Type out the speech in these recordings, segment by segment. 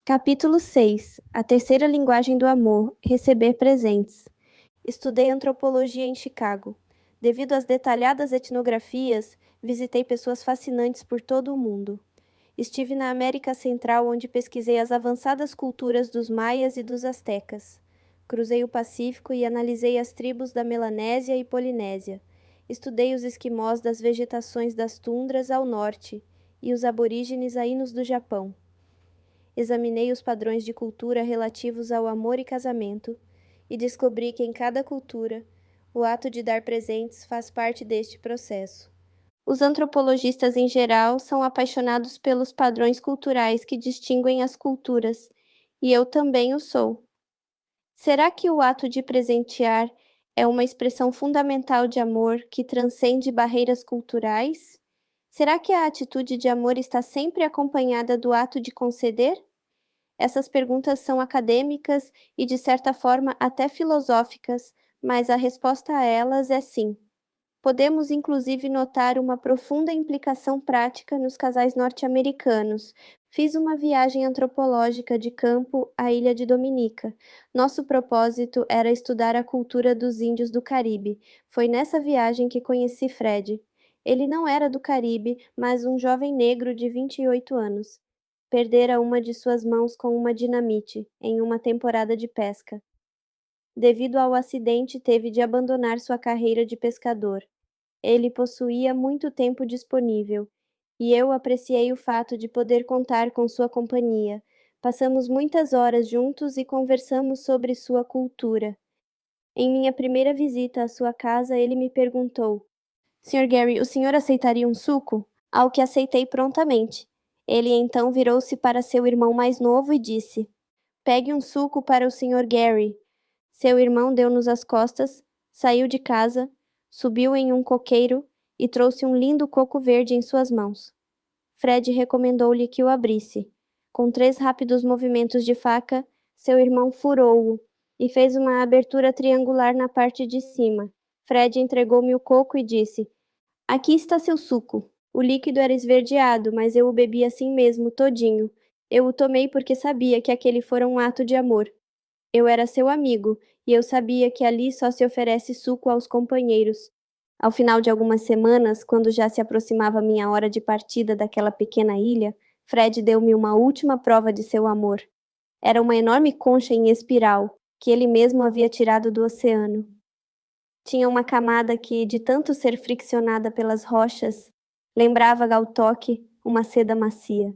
Capítulo 6. A terceira linguagem do amor: receber presentes. Estudei antropologia em Chicago. Devido às detalhadas etnografias, visitei pessoas fascinantes por todo o mundo. Estive na América Central, onde pesquisei as avançadas culturas dos maias e dos astecas. Cruzei o Pacífico e analisei as tribos da Melanésia e Polinésia. Estudei os esquimós das vegetações das tundras ao norte e os aborígenes ainos do Japão. Examinei os padrões de cultura relativos ao amor e casamento e descobri que em cada cultura, o ato de dar presentes faz parte deste processo. Os antropologistas em geral são apaixonados pelos padrões culturais que distinguem as culturas, e eu também o sou. Será que o ato de presentear é uma expressão fundamental de amor que transcende barreiras culturais? Será que a atitude de amor está sempre acompanhada do ato de conceder? Essas perguntas são acadêmicas e, de certa forma, até filosóficas, mas a resposta a elas é sim. Podemos inclusive notar uma profunda implicação prática nos casais norte-americanos. Fiz uma viagem antropológica de campo à ilha de Dominica. Nosso propósito era estudar a cultura dos índios do Caribe. Foi nessa viagem que conheci Fred. Ele não era do Caribe, mas um jovem negro de 28 anos. Perdera uma de suas mãos com uma dinamite, em uma temporada de pesca. Devido ao acidente, teve de abandonar sua carreira de pescador. Ele possuía muito tempo disponível, e eu apreciei o fato de poder contar com sua companhia. Passamos muitas horas juntos e conversamos sobre sua cultura. Em minha primeira visita à sua casa, ele me perguntou: Sr. Gary, o senhor aceitaria um suco? Ao que aceitei prontamente. Ele então virou-se para seu irmão mais novo e disse: Pegue um suco para o Sr. Gary. Seu irmão deu-nos as costas, saiu de casa, subiu em um coqueiro e trouxe um lindo coco verde em suas mãos. Fred recomendou-lhe que o abrisse. Com 3 rápidos movimentos de faca, seu irmão furou-o e fez uma abertura triangular na parte de cima. Fred entregou-me o coco e disse: Aqui está seu suco. O líquido era esverdeado, mas eu o bebi assim mesmo, todinho. Eu o tomei porque sabia que aquele fora um ato de amor. Eu era seu amigo, e eu sabia que ali só se oferece suco aos companheiros. Ao final de algumas semanas, quando já se aproximava minha hora de partida daquela pequena ilha, Fred deu-me uma última prova de seu amor. Era uma enorme concha em espiral, que ele mesmo havia tirado do oceano. Tinha uma camada que, de tanto ser friccionada pelas rochas, lembrava ao toque uma seda macia.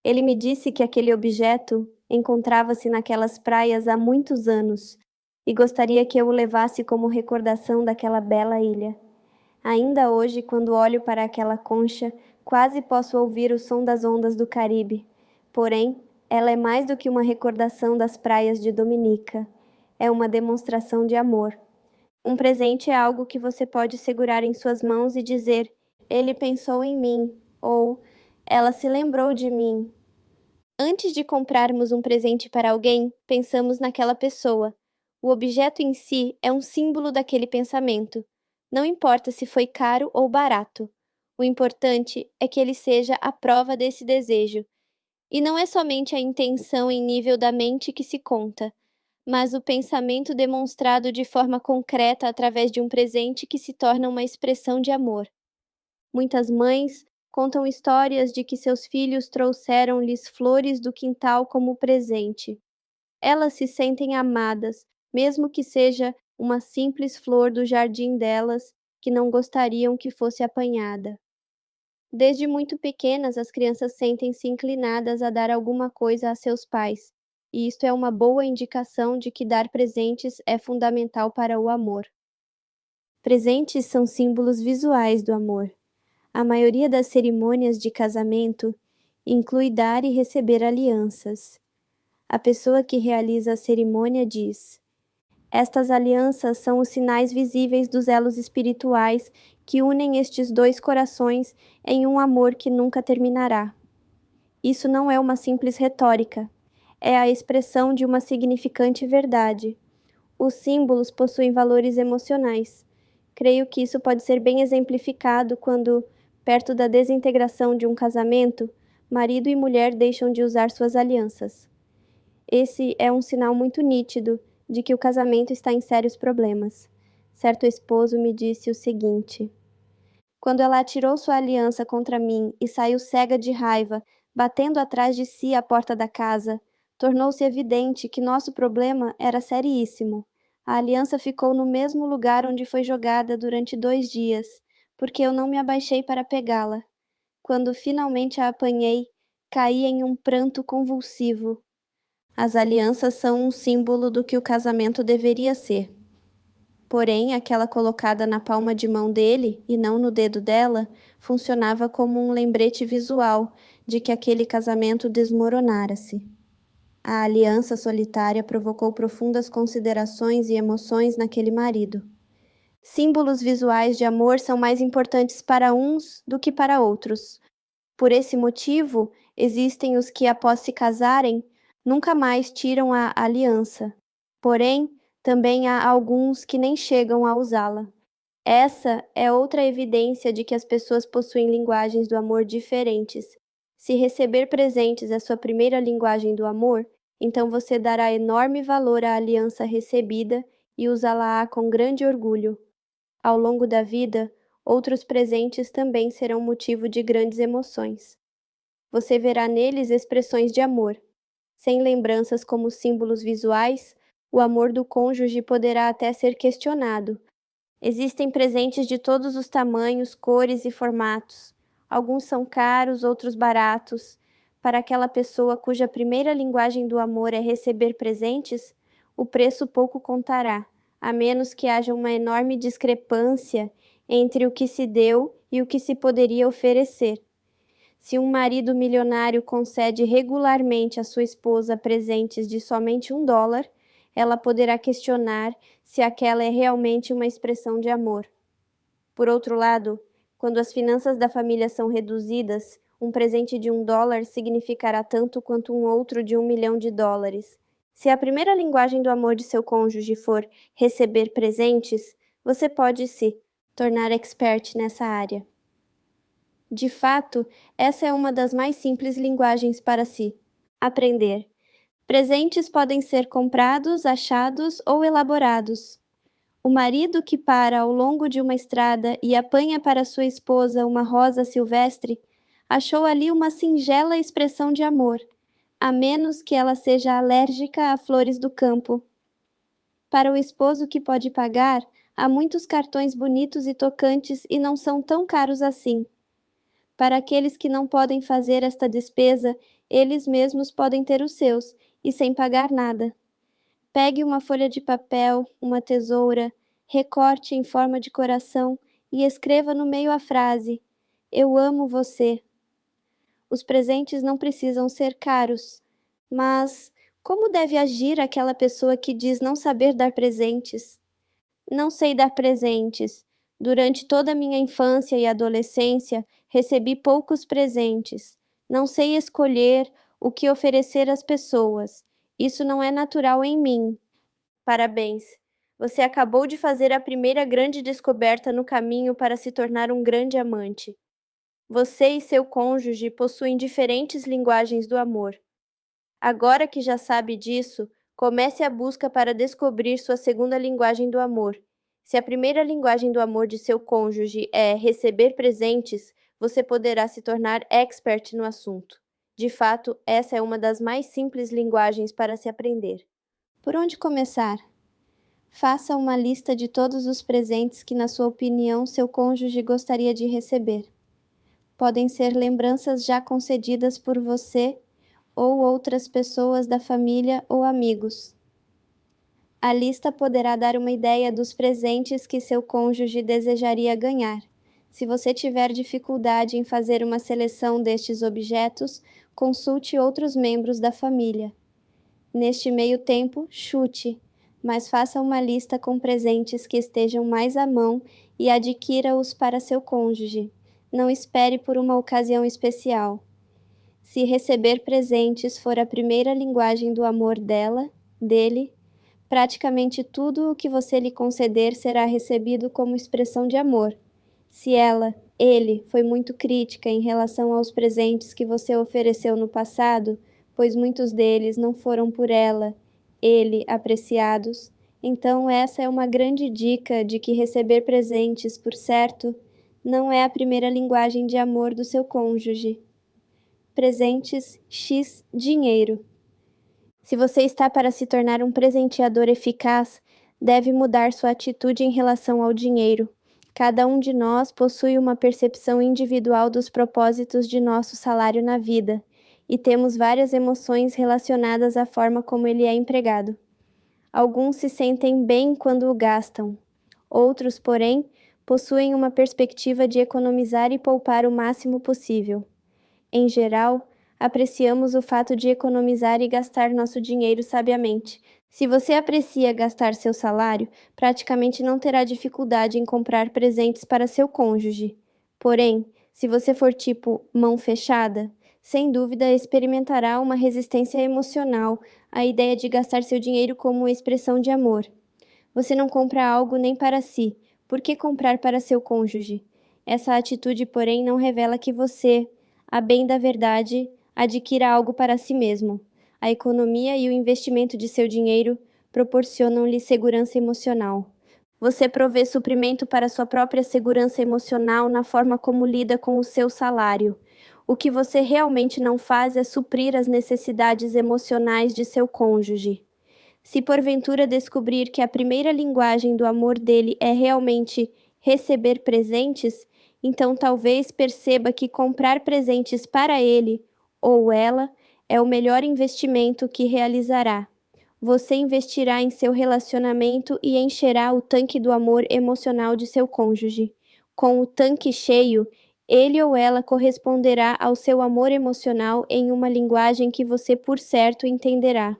Ele me disse que aquele objeto encontrava-se naquelas praias há muitos anos e gostaria que eu o levasse como recordação daquela bela ilha. Ainda hoje, quando olho para aquela concha, quase posso ouvir o som das ondas do Caribe. Porém, ela é mais do que uma recordação das praias de Dominica. É uma demonstração de amor. Um presente é algo que você pode segurar em suas mãos e dizer: Ele pensou em mim, ou Ela se lembrou de mim. Antes de comprarmos um presente para alguém, pensamos naquela pessoa. O objeto em si é um símbolo daquele pensamento. Não importa se foi caro ou barato. O importante é que ele seja a prova desse desejo. E não é somente a intenção em nível da mente que se conta, mas o pensamento demonstrado de forma concreta através de um presente que se torna uma expressão de amor. Muitas mães contam histórias de que seus filhos trouxeram-lhes flores do quintal como presente. Elas se sentem amadas, mesmo que seja uma simples flor do jardim delas, que não gostariam que fosse apanhada. Desde muito pequenas, as crianças sentem-se inclinadas a dar alguma coisa a seus pais, e isto é uma boa indicação de que dar presentes é fundamental para o amor. Presentes são símbolos visuais do amor. A maioria das cerimônias de casamento inclui dar e receber alianças. A pessoa que realiza a cerimônia diz: Estas alianças são os sinais visíveis dos elos espirituais que unem estes dois corações em um amor que nunca terminará. Isso não é uma simples retórica, é a expressão de uma significante verdade. Os símbolos possuem valores emocionais. Creio que isso pode ser bem exemplificado quando, perto da desintegração de um casamento, marido e mulher deixam de usar suas alianças. Esse é um sinal muito nítido de que o casamento está em sérios problemas. Certo esposo me disse o seguinte: quando ela atirou sua aliança contra mim e saiu cega de raiva, batendo atrás de si a porta da casa, tornou-se evidente que nosso problema era seríssimo. A aliança ficou no mesmo lugar onde foi jogada durante 2 dias, porque eu não me abaixei para pegá-la. Quando finalmente a apanhei, caí em um pranto convulsivo. As alianças são um símbolo do que o casamento deveria ser. Porém, aquela colocada na palma de mão dele, e não no dedo dela, funcionava como um lembrete visual de que aquele casamento desmoronara-se. A aliança solitária provocou profundas considerações e emoções naquele marido. Símbolos visuais de amor são mais importantes para uns do que para outros. Por esse motivo, existem os que, após se casarem, nunca mais tiram a aliança. Porém, também há alguns que nem chegam a usá-la. Essa é outra evidência de que as pessoas possuem linguagens do amor diferentes. Se receber presentes é sua primeira linguagem do amor, então você dará enorme valor à aliança recebida e usá-la com grande orgulho. Ao longo da vida, outros presentes também serão motivo de grandes emoções. Você verá neles expressões de amor. Sem lembranças como símbolos visuais, o amor do cônjuge poderá até ser questionado. Existem presentes de todos os tamanhos, cores e formatos. Alguns são caros, outros baratos. Para aquela pessoa cuja primeira linguagem do amor é receber presentes, o preço pouco contará, a menos que haja uma enorme discrepância entre o que se deu e o que se poderia oferecer. Se um marido milionário concede regularmente à sua esposa presentes de somente $1, ela poderá questionar se aquela é realmente uma expressão de amor. Por outro lado, quando as finanças da família são reduzidas, um presente de $1 significará tanto quanto um outro de $1.000.000. Se a primeira linguagem do amor de seu cônjuge for receber presentes, você pode se tornar expert nessa área. De fato, essa é uma das mais simples linguagens para se aprender. Presentes podem ser comprados, achados ou elaborados. O marido que para ao longo de uma estrada e apanha para sua esposa uma rosa silvestre, achou ali uma singela expressão de amor, a menos que ela seja alérgica a flores do campo. Para o esposo que pode pagar, há muitos cartões bonitos e tocantes e não são tão caros assim. Para aqueles que não podem fazer esta despesa, eles mesmos podem ter os seus, e sem pagar nada. Pegue uma folha de papel, uma tesoura, recorte em forma de coração e escreva no meio a frase: Eu amo você. Os presentes não precisam ser caros, mas como deve agir aquela pessoa que diz não saber dar presentes? Não sei dar presentes. Durante toda a minha infância e adolescência, recebi poucos presentes. Não sei escolher o que oferecer às pessoas. Isso não é natural em mim. Parabéns! Você acabou de fazer a primeira grande descoberta no caminho para se tornar um grande amante. Você e seu cônjuge possuem diferentes linguagens do amor. Agora que já sabe disso, comece a busca para descobrir sua segunda linguagem do amor. Se a primeira linguagem do amor de seu cônjuge é receber presentes, você poderá se tornar expert no assunto. De fato, essa é uma das mais simples linguagens para se aprender. Por onde começar? Faça uma lista de todos os presentes que, na sua opinião, seu cônjuge gostaria de receber. Podem ser lembranças já concedidas por você ou outras pessoas da família ou amigos. A lista poderá dar uma ideia dos presentes que seu cônjuge desejaria ganhar. Se você tiver dificuldade em fazer uma seleção destes objetos, consulte outros membros da família. Neste meio tempo, chute, mas faça uma lista com presentes que estejam mais à mão e adquira-os para seu cônjuge. Não espere por uma ocasião especial. Se receber presentes for a primeira linguagem do amor dela, dele, praticamente tudo o que você lhe conceder será recebido como expressão de amor. Se ela, Ele foi muito crítica em relação aos presentes que você ofereceu no passado, pois muitos deles não foram por ela, ele, apreciados. Então, essa é uma grande dica de que receber presentes, por certo, não é a primeira linguagem de amor do seu cônjuge. Presentes X dinheiro. Se você está para se tornar um presenteador eficaz, deve mudar sua atitude em relação ao dinheiro. Cada um de nós possui uma percepção individual dos propósitos de nosso salário na vida, e temos várias emoções relacionadas à forma como ele é empregado. Alguns se sentem bem quando o gastam. Outros, porém, possuem uma perspectiva de economizar e poupar o máximo possível. Em geral, apreciamos o fato de economizar e gastar nosso dinheiro sabiamente. Se você aprecia gastar seu salário, praticamente não terá dificuldade em comprar presentes para seu cônjuge. Porém, se você for tipo mão fechada, sem dúvida experimentará uma resistência emocional à ideia de gastar seu dinheiro como expressão de amor. Você não compra algo nem para si, por que comprar para seu cônjuge? Essa atitude, porém, não revela que você, a bem da verdade, adquira algo para si mesmo. A economia e o investimento de seu dinheiro proporcionam-lhe segurança emocional. Você provê suprimento para sua própria segurança emocional na forma como lida com o seu salário. O que você realmente não faz é suprir as necessidades emocionais de seu cônjuge. Se porventura descobrir que a primeira linguagem do amor dele é realmente receber presentes, então talvez perceba que comprar presentes para ele ou ela é o melhor investimento que realizará. Você investirá em seu relacionamento e encherá o tanque do amor emocional de seu cônjuge. Com o tanque cheio, ele ou ela corresponderá ao seu amor emocional em uma linguagem que você, por certo, entenderá.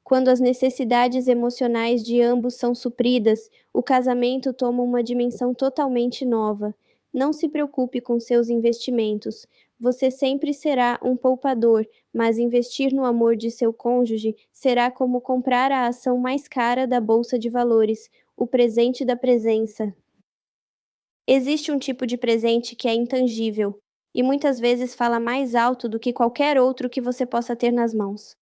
Quando as necessidades emocionais de ambos são supridas, o casamento toma uma dimensão totalmente nova. Não se preocupe com seus investimentos. Você sempre será um poupador, mas investir no amor de seu cônjuge será como comprar a ação mais cara da bolsa de valores, o presente da presença. Existe um tipo de presente que é intangível e muitas vezes fala mais alto do que qualquer outro que você possa ter nas mãos.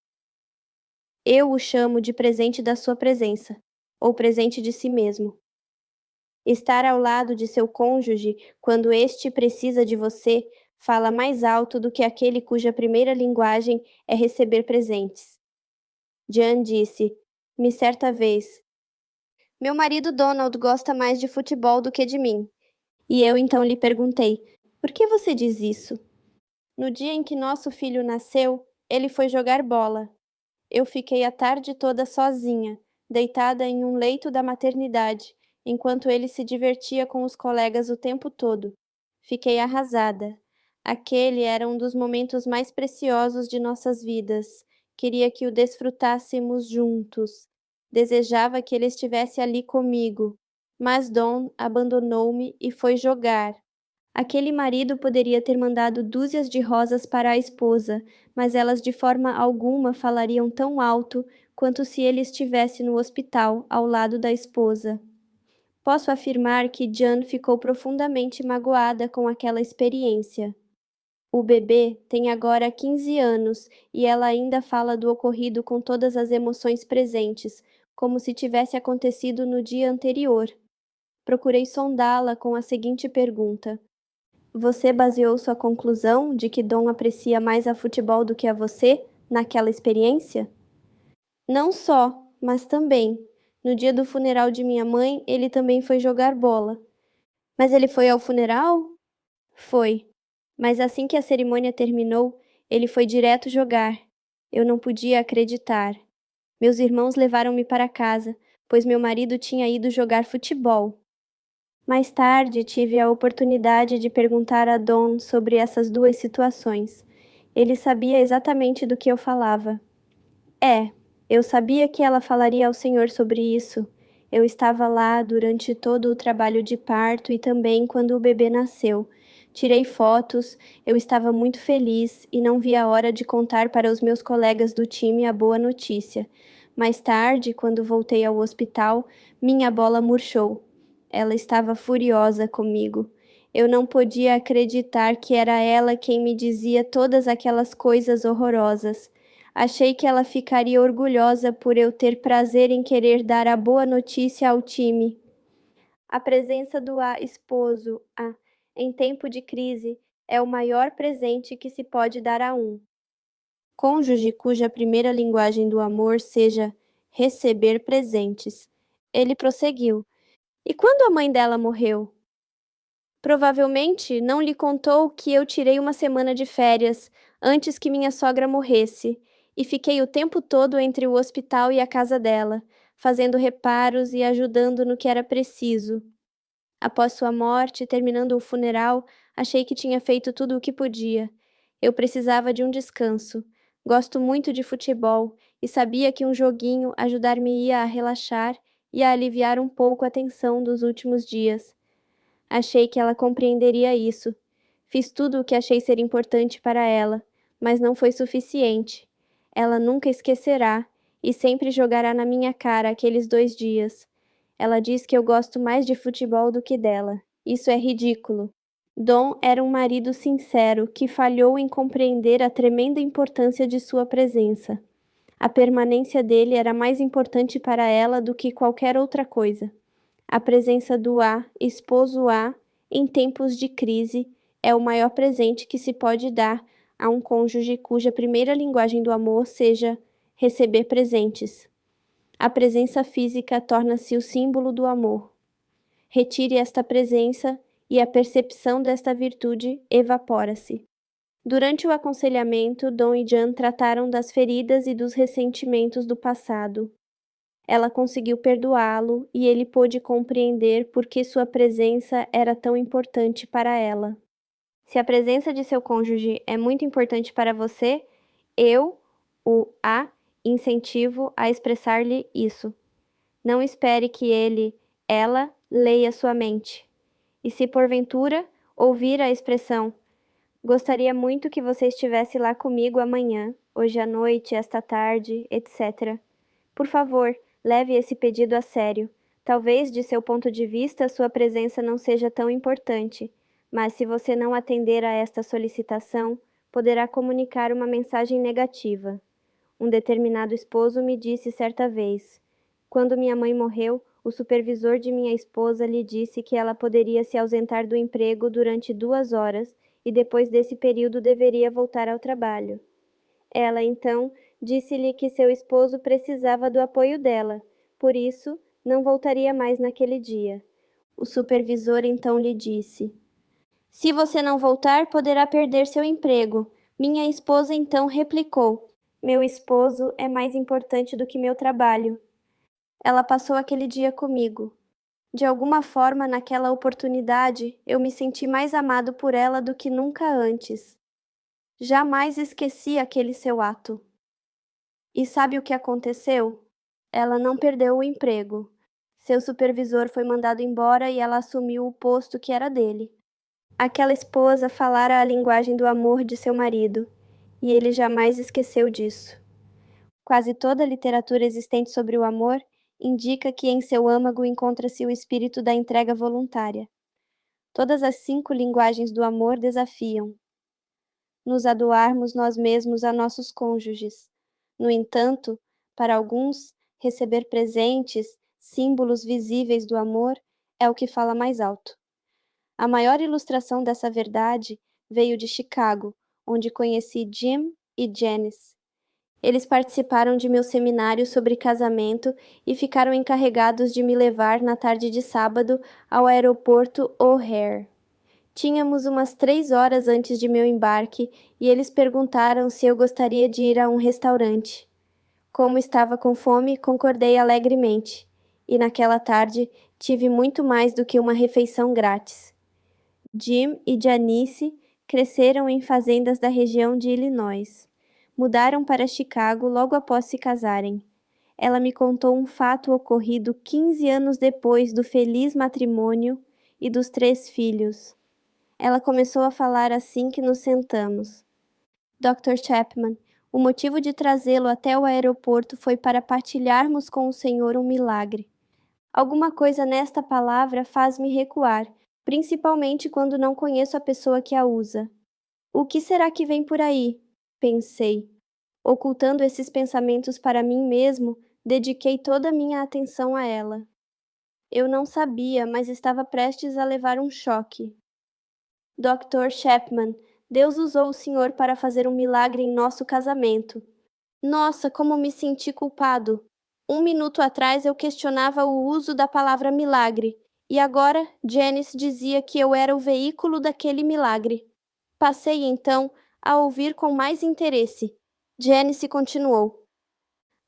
Eu o chamo de presente da sua presença, ou presente de si mesmo. Estar ao lado de seu cônjuge quando este precisa de você fala mais alto do que aquele cuja primeira linguagem é receber presentes. Jan disse-me certa vez: Meu marido Donald gosta mais de futebol do que de mim. E eu então lhe perguntei: Por que você diz isso? No dia em que nosso filho nasceu, ele foi jogar bola. Eu fiquei a tarde toda sozinha, deitada em um leito da maternidade, enquanto ele se divertia com os colegas o tempo todo. Fiquei arrasada. Aquele era um dos momentos mais preciosos de nossas vidas. Queria que o desfrutássemos juntos. Desejava que ele estivesse ali comigo. Mas Don abandonou-me e foi jogar. Aquele marido poderia ter mandado dúzias de rosas para a esposa, mas elas de forma alguma falariam tão alto quanto se ele estivesse no hospital ao lado da esposa. Posso afirmar que Jan ficou profundamente magoada com aquela experiência. O bebê tem agora 15 anos e ela ainda fala do ocorrido com todas as emoções presentes, como se tivesse acontecido no dia anterior. Procurei sondá-la com a seguinte pergunta: Você baseou sua conclusão de que Dom aprecia mais a futebol do que a você naquela experiência? Não só, mas também. No dia do funeral de minha mãe, ele também foi jogar bola. Mas ele foi ao funeral? Foi. Mas assim que a cerimônia terminou, ele foi direto jogar. Eu não podia acreditar. Meus irmãos levaram-me para casa, pois meu marido tinha ido jogar futebol. Mais tarde, tive a oportunidade de perguntar a Don sobre essas duas situações. Ele sabia exatamente do que eu falava. Eu sabia que ela falaria ao Senhor sobre isso. Eu estava lá durante todo o trabalho de parto e também quando o bebê nasceu. Tirei fotos, eu estava muito feliz e não vi a hora de contar para os meus colegas do time a boa notícia. Mais tarde, quando voltei ao hospital, minha bola murchou. Ela estava furiosa comigo. Eu não podia acreditar que era ela quem me dizia todas aquelas coisas horrorosas. Achei que ela ficaria orgulhosa por eu ter prazer em querer dar a boa notícia ao time. A presença do esposo em tempo de crise é o maior presente que se pode dar a um cônjuge cuja primeira linguagem do amor seja receber presentes. Ele prosseguiu. E quando a mãe dela morreu? Provavelmente não lhe contou que eu tirei uma semana de férias antes que minha sogra morresse e fiquei o tempo todo entre o hospital e a casa dela, fazendo reparos e ajudando no que era preciso. Após sua morte, terminando o funeral, achei que tinha feito tudo o que podia. Eu precisava de um descanso. Gosto muito de futebol e sabia que um joguinho ajudar-me-ia a relaxar e a aliviar um pouco a tensão dos últimos dias. Achei que ela compreenderia isso. Fiz tudo o que achei ser importante para ela, mas não foi suficiente. Ela nunca esquecerá e sempre jogará na minha cara aqueles 2 dias. Ela diz que eu gosto mais de futebol do que dela. Isso é ridículo. Dom era um marido sincero que falhou em compreender a tremenda importância de sua presença. A permanência dele era mais importante para ela do que qualquer outra coisa. A presença do esposo em tempos de crise é o maior presente que se pode dar a um cônjuge cuja primeira linguagem do amor seja receber presentes. A presença física torna-se o símbolo do amor. Retire esta presença e a percepção desta virtude evapora-se. Durante o aconselhamento, Dom e Jan trataram das feridas e dos ressentimentos do passado. Ela conseguiu perdoá-lo e ele pôde compreender por que sua presença era tão importante para ela. Se a presença de seu cônjuge é muito importante para você, eu incentivo a expressar-lhe isso. Não espere que ela, leia sua mente. E se porventura ouvir a expressão, gostaria muito que você estivesse lá comigo amanhã, hoje à noite, esta tarde, etc. Por favor, leve esse pedido a sério. Talvez, de seu ponto de vista, sua presença não seja tão importante, mas se você não atender a esta solicitação, poderá comunicar uma mensagem negativa. Um determinado esposo me disse certa vez: quando minha mãe morreu, o supervisor de minha esposa lhe disse que ela poderia se ausentar do emprego durante 2 horas e depois desse período deveria voltar ao trabalho. Ela, então, disse-lhe que seu esposo precisava do apoio dela, por isso não voltaria mais naquele dia. O supervisor então lhe disse: se você não voltar, poderá perder seu emprego. Minha esposa então replicou: meu esposo é mais importante do que meu trabalho. Ela passou aquele dia comigo. De alguma forma, naquela oportunidade, eu me senti mais amado por ela do que nunca antes. Jamais esqueci aquele seu ato. E sabe o que aconteceu? Ela não perdeu o emprego. Seu supervisor foi mandado embora e ela assumiu o posto que era dele. Aquela esposa falara a linguagem do amor de seu marido, e ele jamais esqueceu disso. Quase toda a literatura existente sobre o amor indica que em seu âmago encontra-se o espírito da entrega voluntária. Todas as 5 linguagens do amor desafiam nos a doarmos nós mesmos a nossos cônjuges. No entanto, para alguns, receber presentes, símbolos visíveis do amor, é o que fala mais alto. A maior ilustração dessa verdade veio de Chicago, onde conheci Jim e Janice. Eles participaram de meu seminário sobre casamento e ficaram encarregados de me levar na tarde de sábado ao aeroporto O'Hare. Tínhamos umas 3 horas antes de meu embarque e eles perguntaram se eu gostaria de ir a um restaurante. Como estava com fome, concordei alegremente, e naquela tarde tive muito mais do que uma refeição grátis. Jim e Janice cresceram em fazendas da região de Illinois. Mudaram para Chicago logo após se casarem. Ela me contou um fato ocorrido 15 anos depois do feliz matrimônio e dos 3 filhos. Ela começou a falar assim que nos sentamos. Dr. Chapman, o motivo de trazê-lo até o aeroporto foi para partilharmos com o Senhor um milagre. Alguma coisa nesta palavra faz-me recuar, principalmente quando não conheço a pessoa que a usa. O que será que vem por aí? Pensei. Ocultando esses pensamentos para mim mesmo, dediquei toda a minha atenção a ela. Eu não sabia, mas estava prestes a levar um choque. Dr. Chapman, Deus usou o senhor para fazer um milagre em nosso casamento. Nossa, como me senti culpado! 1 minuto atrás eu questionava o uso da palavra milagre, e agora Janice dizia que eu era o veículo daquele milagre. Passei então a ouvir com mais interesse. Janice continuou.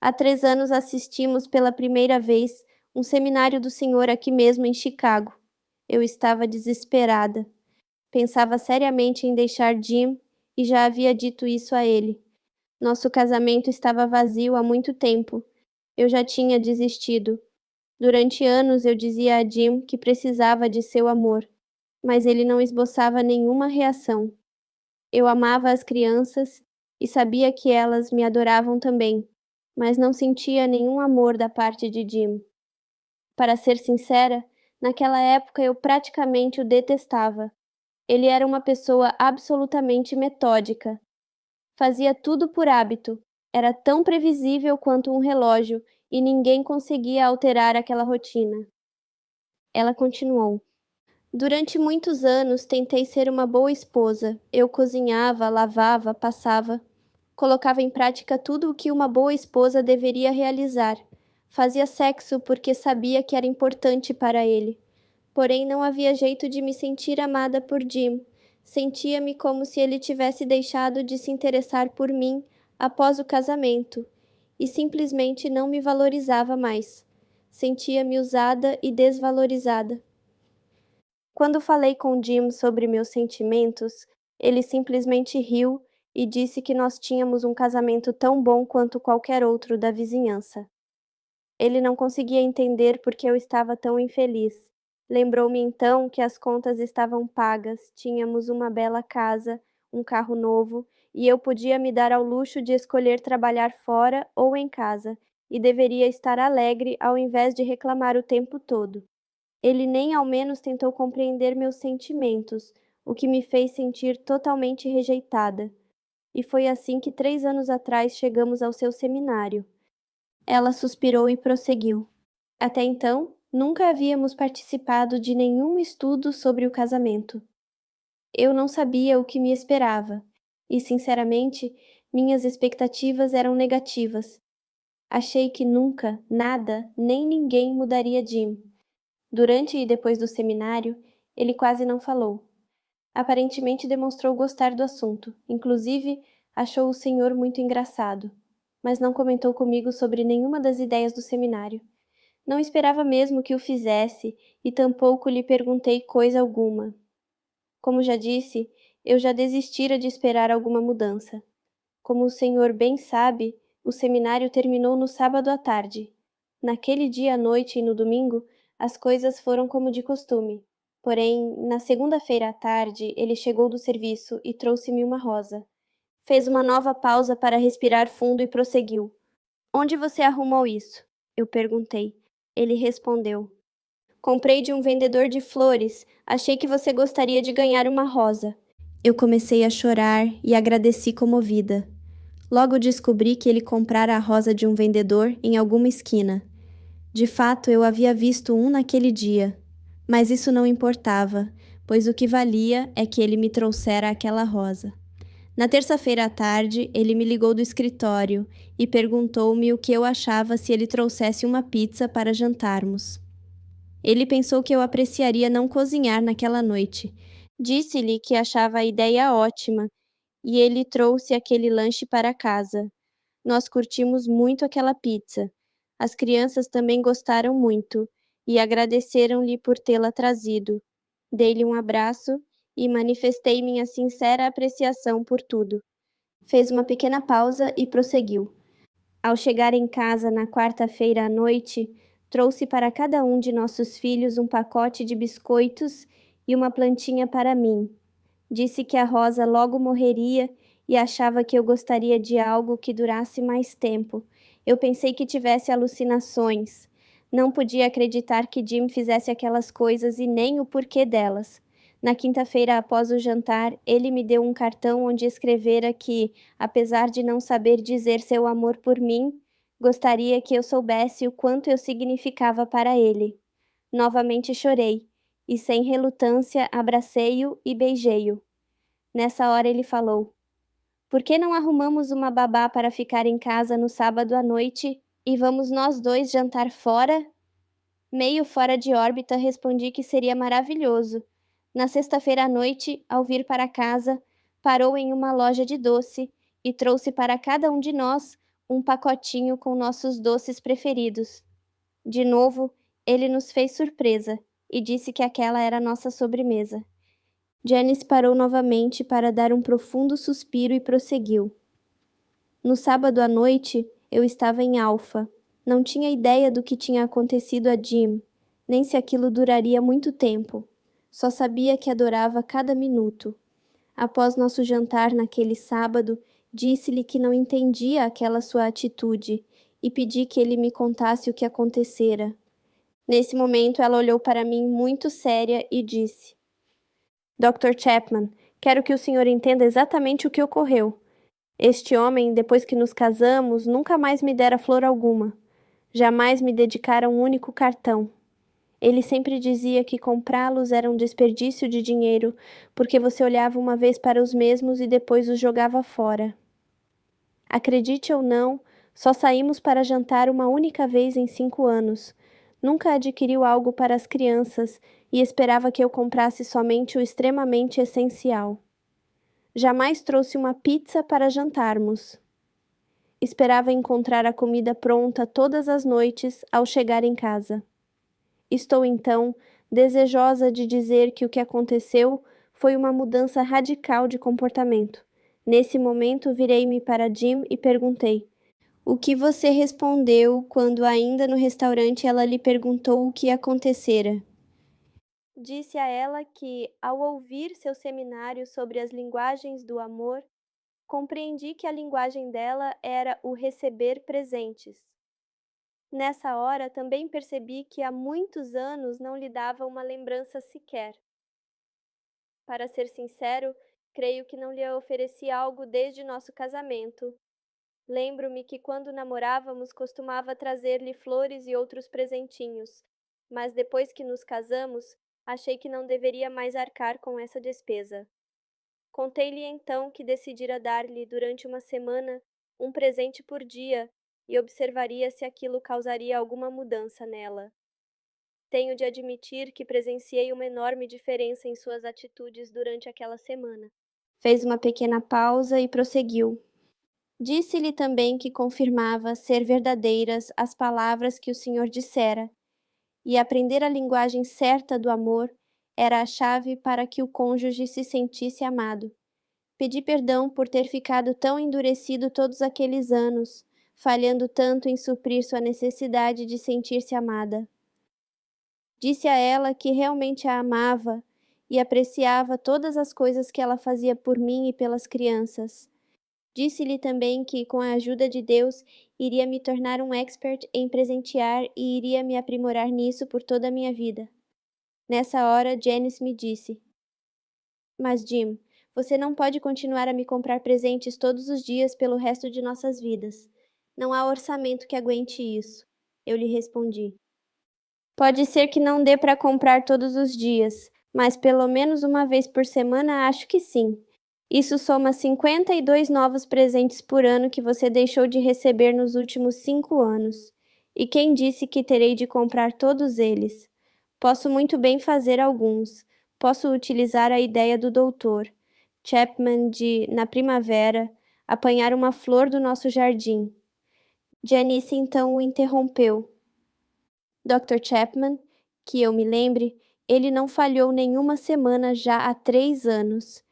Há 3 anos assistimos pela primeira vez um seminário do Senhor aqui mesmo em Chicago. Eu estava desesperada. Pensava seriamente em deixar Jim e já havia dito isso a ele. Nosso casamento estava vazio há muito tempo. Eu já tinha desistido. Durante anos eu dizia a Jim que precisava de seu amor, mas ele não esboçava nenhuma reação. Eu amava as crianças e sabia que elas me adoravam também, mas não sentia nenhum amor da parte de Jim. Para ser sincera, naquela época eu praticamente o detestava. Ele era uma pessoa absolutamente metódica. Fazia tudo por hábito. Era tão previsível quanto um relógio e ninguém conseguia alterar aquela rotina. Ela continuou. Durante muitos anos tentei ser uma boa esposa. Eu cozinhava, lavava, passava. Colocava em prática tudo o que uma boa esposa deveria realizar. Fazia sexo porque sabia que era importante para ele. Porém, não havia jeito de me sentir amada por Jim. Sentia-me como se ele tivesse deixado de se interessar por mim após o casamento e simplesmente não me valorizava mais. Sentia-me usada e desvalorizada. Quando falei com Jim sobre meus sentimentos, ele simplesmente riu e disse que nós tínhamos um casamento tão bom quanto qualquer outro da vizinhança. Ele não conseguia entender por que eu estava tão infeliz. Lembrou-me então que as contas estavam pagas, tínhamos uma bela casa, um carro novo, e eu podia me dar ao luxo de escolher trabalhar fora ou em casa, e deveria estar alegre ao invés de reclamar o tempo todo. Ele nem ao menos tentou compreender meus sentimentos, o que me fez sentir totalmente rejeitada. E foi assim que 3 anos atrás chegamos ao seu seminário. Ela suspirou e prosseguiu. Até então, nunca havíamos participado de nenhum estudo sobre o casamento. Eu não sabia o que me esperava, e, sinceramente, minhas expectativas eram negativas. Achei que nunca, nada, nem ninguém mudaria Jim. Durante e depois do seminário, ele quase não falou. Aparentemente demonstrou gostar do assunto, inclusive achou o senhor muito engraçado, mas não comentou comigo sobre nenhuma das ideias do seminário. Não esperava mesmo que o fizesse e tampouco lhe perguntei coisa alguma. Como já disse, eu já desistira de esperar alguma mudança. Como o senhor bem sabe, o seminário terminou no sábado à tarde. Naquele dia à noite e no domingo, as coisas foram como de costume. Porém, na segunda-feira à tarde, ele chegou do serviço e trouxe-me uma rosa. Fez uma nova pausa para respirar fundo e prosseguiu. Onde você arrumou isso? Eu perguntei. Ele respondeu. Comprei de um vendedor de flores. Achei que você gostaria de ganhar uma rosa. Eu comecei a chorar e agradeci comovida. Logo descobri que ele comprara a rosa de um vendedor em alguma esquina. De fato, eu havia visto um naquele dia. Mas isso não importava, pois o que valia é que ele me trouxera aquela rosa. Na terça-feira à tarde, ele me ligou do escritório e perguntou-me o que eu achava se ele trouxesse uma pizza para jantarmos. Ele pensou que eu apreciaria não cozinhar naquela noite. Disse-lhe que achava a ideia ótima e ele trouxe aquele lanche para casa. Nós curtimos muito aquela pizza. As crianças também gostaram muito e agradeceram-lhe por tê-la trazido. Dei-lhe um abraço e manifestei minha sincera apreciação por tudo. Fez uma pequena pausa e prosseguiu. Ao chegar em casa na quarta-feira à noite, trouxe para cada um de nossos filhos um pacote de biscoitos e uma plantinha para mim. Disse que a rosa logo morreria e achava que eu gostaria de algo que durasse mais tempo. Eu pensei que tivesse alucinações, Não podia acreditar que Jim fizesse aquelas coisas e nem o porquê delas. Na quinta-feira, após o jantar, ele me deu um cartão onde escrevera que, apesar de não saber dizer seu amor por mim, gostaria que eu soubesse o quanto eu significava para ele. Novamente chorei, e sem relutância abracei-o e beijei-o. Nessa hora ele falou: "Por que não arrumamos uma babá para ficar em casa no sábado à noite e vamos nós dois jantar fora?" Meio fora de órbita, respondi que seria maravilhoso. Na sexta-feira à noite, ao vir para casa, parou em uma loja de doce e trouxe para cada um de nós um pacotinho com nossos doces preferidos. De novo, ele nos fez surpresa e disse que aquela era nossa sobremesa. Janice parou novamente para dar um profundo suspiro e prosseguiu. No sábado à noite, eu estava em Alpha. Não tinha ideia do que tinha acontecido a Jim, nem se aquilo duraria muito tempo. Só sabia que adorava cada minuto. Após nosso jantar naquele sábado, disse-lhe que não entendia aquela sua atitude e pedi que ele me contasse o que acontecera. Nesse momento, ela olhou para mim muito séria e disse: Dr. Chapman, quero que o senhor entenda exatamente o que ocorreu. Este homem, depois que nos casamos, nunca mais me dera flor alguma. Jamais me dedicara um único cartão. Ele sempre dizia que comprá-los era um desperdício de dinheiro, porque você olhava uma vez para os mesmos e depois os jogava fora. Acredite ou não, só saímos para jantar uma única vez em 5 anos. Nunca adquiriu algo para as crianças e esperava que eu comprasse somente o extremamente essencial. Jamais trouxe uma pizza para jantarmos. Esperava encontrar a comida pronta todas as noites ao chegar em casa. Estou, então, desejosa de dizer que o que aconteceu foi uma mudança radical de comportamento. Nesse momento, virei-me para Jim e perguntei: "O que você respondeu quando, ainda no restaurante, ela lhe perguntou o que acontecera?" Disse a ela que, ao ouvir seu seminário sobre as linguagens do amor, compreendi que a linguagem dela era o receber presentes. Nessa hora, também percebi que há muitos anos não lhe dava uma lembrança sequer. Para ser sincero, creio que não lhe ofereci algo desde nosso casamento. Lembro-me que quando namorávamos costumava trazer-lhe flores e outros presentinhos, mas depois que nos casamos, achei que não deveria mais arcar com essa despesa. Contei-lhe então que decidira dar-lhe, durante uma semana, um presente por dia e observaria se aquilo causaria alguma mudança nela. Tenho de admitir que presenciei uma enorme diferença em suas atitudes durante aquela semana. Fez uma pequena pausa e prosseguiu. Disse-lhe também que confirmava ser verdadeiras as palavras que o Senhor dissera, e aprender a linguagem certa do amor era a chave para que o cônjuge se sentisse amado. Pedi perdão por ter ficado tão endurecido todos aqueles anos, falhando tanto em suprir sua necessidade de sentir-se amada. Disse a ela que realmente a amava e apreciava todas as coisas que ela fazia por mim e pelas crianças. Disse-lhe também que, com a ajuda de Deus, iria me tornar um expert em presentear e iria me aprimorar nisso por toda a minha vida. Nessa hora, Janice me disse: Mas Jim, você não pode continuar a me comprar presentes todos os dias pelo resto de nossas vidas. Não há orçamento que aguente isso. Eu lhe respondi. Pode ser que não dê para comprar todos os dias, mas pelo menos uma vez por semana acho que sim. Isso soma 52 novos presentes por ano que você deixou de receber nos últimos 5 anos. E quem disse que terei de comprar todos eles? Posso muito bem fazer alguns. Posso utilizar a ideia do doutor Chapman de, na primavera, apanhar uma flor do nosso jardim. Janice então o interrompeu. Dr. Chapman, que eu me lembre, ele não falhou nenhuma semana já há 3 anos.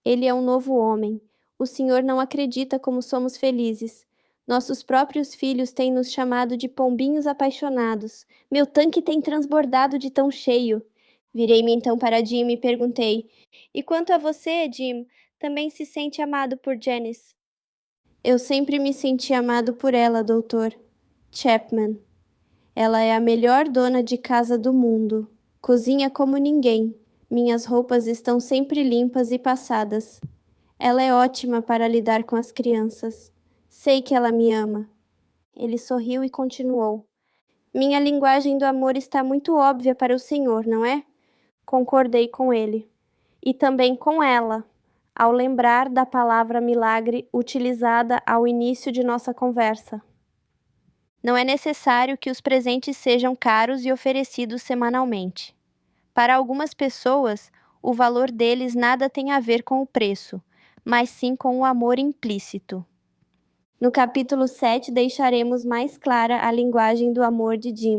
Ele é um novo homem. O senhor não acredita como somos felizes. Nossos próprios filhos têm nos chamado de pombinhos apaixonados. Meu tanque tem transbordado de tão cheio. Virei-me então para Jim e perguntei: E quanto a você, Jim, também se sente amado por Janice? Eu sempre me senti amado por ela, doutor Chapman. Ela é a melhor dona de casa do mundo. Cozinha como ninguém. Minhas roupas estão sempre limpas e passadas. Ela é ótima para lidar com as crianças. Sei que ela me ama. Ele sorriu e continuou. Minha linguagem do amor está muito óbvia para o senhor, não é? Concordei com ele. E também com ela, ao lembrar da palavra milagre utilizada ao início de nossa conversa. Não é necessário que os presentes sejam caros e oferecidos semanalmente. Para algumas pessoas, o valor deles nada tem a ver com o preço, mas sim com o amor implícito. No capítulo 7, deixaremos mais clara a linguagem do amor de Jim.